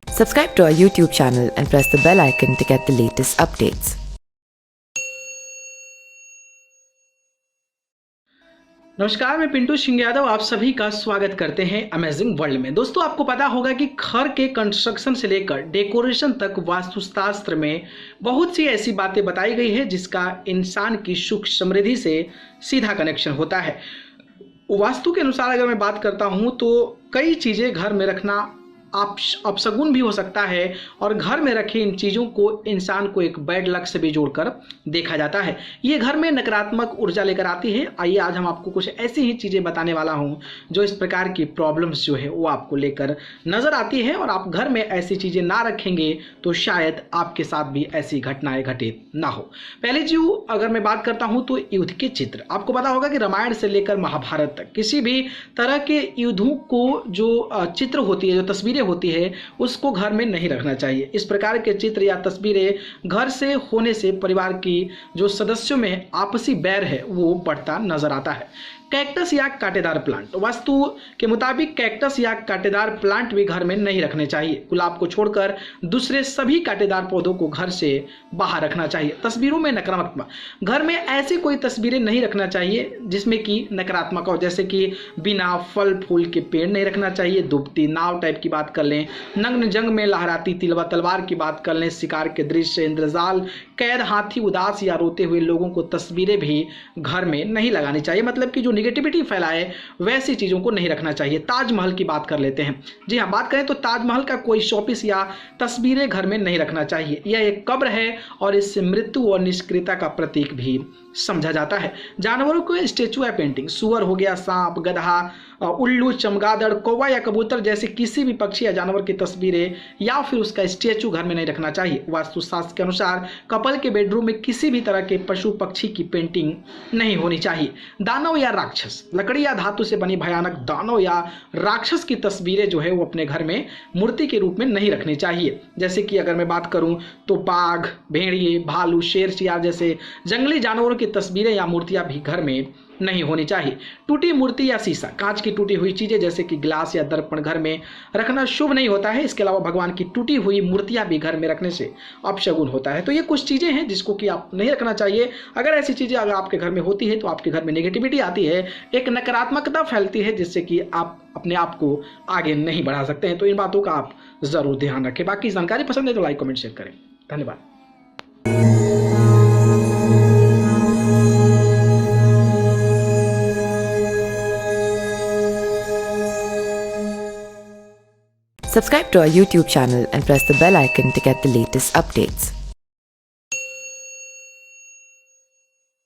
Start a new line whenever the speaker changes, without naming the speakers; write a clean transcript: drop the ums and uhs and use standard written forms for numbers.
Subscribe to our YouTube channel and press the bell icon to get the latest updates.
नमस्कार, मैं पिंटू सिंह यादव आप सभी का स्वागत करते हैं अमेजिंग वर्ल्ड में। दोस्तों, आपको पता होगा कि घर के कंस्ट्रक्शन से लेकर डेकोरेशन तक वास्तुशास्त्र में बहुत सी ऐसी बातें बताई गई है जिसका इंसान की सुख समृद्धि से सीधा कनेक्शन होता है। वास्तु के अनुसार अगर मैं बात करता हूं तो कई चीज़ें घर में रखना अपशगुन भी हो सकता है और घर में रखे इन चीज़ों को इंसान को एक बैड लक से भी जोड़कर देखा जाता है। ये घर में नकारात्मक ऊर्जा लेकर आती है। आइए आज हम आपको कुछ ऐसी ही चीज़ें बताने वाला हूँ जो इस प्रकार की प्रॉब्लम्स जो है वो आपको लेकर नज़र आती है और आप घर में ऐसी चीज़ें ना रखेंगे तो शायद आपके साथ भी ऐसी घटनाएं घटित ना हो। पहले जो अगर मैं बात करता हूँ तो युद्ध के चित्र, आपको पता होगा कि रामायण से लेकर महाभारत तक किसी भी तरह के युद्धों को जो चित्र होती है, जो तस्वीरें होती है, उसको घर में नहीं रखना चाहिए। इस प्रकार के चित्र या तस्वीरें घर से होने से परिवार की जो सदस्यों में आपसी बैर है वो बढ़ता नजर आता है। कैक्टस या कांटेदार प्लांट, वास्तु के मुताबिक कैक्टस या कांटेदार प्लांट भी घर में नहीं रखने चाहिए। गुलाब को छोड़कर दूसरे सभी कांटेदार पौधों को घर से बाहर रखना चाहिए। तस्वीरों में नकारात्मक, घर में ऐसी कोई तस्वीरें नहीं रखना चाहिए जिसमें कि नकारात्मक हो, जैसे कि बिना फल फूल के पेड़ नहीं रखना चाहिए। डूबती नाव टाइप की बात कर लें, नग्न जंग में लहराती तिलवा तलवार की बात कर लें, शिकार के दृश्य, इंद्रजाल, कैद, हाथी, उदास या रोते हुए लोगों को तस्वीरें भी घर में नहीं लगानी चाहिए। मतलब कि जो निगेटिविटी फैलाए वैसी चीज़ों को नहीं रखना चाहिए। ताजमहल की बात कर लेते हैं। जी हाँ, बात करें तो ताजमहल का कोई शोपीस या तस्वीरें घर में नहीं रखना चाहिए। यह एक कब्र है और इससे मृत्यु और निष्क्रियता का प्रतीक भी समझा जाता है। जानवरों को स्टेचू या पेंटिंग, सुअर हो गया, सांप, गधा, उल्लू, चमगादड़, कौवा या कबूतर जैसे किसी भी पक्षी या जानवर की तस्वीरें या फिर उसका स्टेचू घर में नहीं रखना चाहिए। वास्तुशास्त्र के अनुसार कपल के बेडरूम में किसी भी तरह के पशु पक्षी की पेंटिंग नहीं होनी चाहिए। दानव या राक्षस, लकड़ी या धातु से बनी भयानक दानव या राक्षस की तस्वीरें जो है वो अपने घर में मूर्ति के रूप में नहीं रखनी चाहिए। जैसे कि अगर मैं बात करूं तो बाघ, भेड़िए, भालू, शेर, शियार जैसे जंगली जानवरों की तस्वीरें या मूर्तियां भी घर में नहीं होनी चाहिए। टूटी मूर्ति या शीशा, कांच की टूटी हुई चीजें जैसे कि गिलास या दर्पण घर में रखना शुभ नहीं होता है। इसके अलावा भगवान की टूटी हुई मूर्तियां भी घर में रखने से अपशगुन होता है। तो ये कुछ चीजें हैं जिसको कि आप नहीं रखना चाहिए। अगर ऐसी चीजें अगर आपके घर में होती है तो आपके घर में नेगेटिविटी आती है, एक नकारात्मकता फैलती है जिससे कि आप अपने आप को आगे नहीं बढ़ा सकते हैं। तो इन बातों का आप जरूर ध्यान रखें। बाकी जानकारी पसंद है तो लाइक कमेंट शेयर करें। धन्यवाद।
Subscribe to our YouTube channel and press the bell icon to get the latest updates.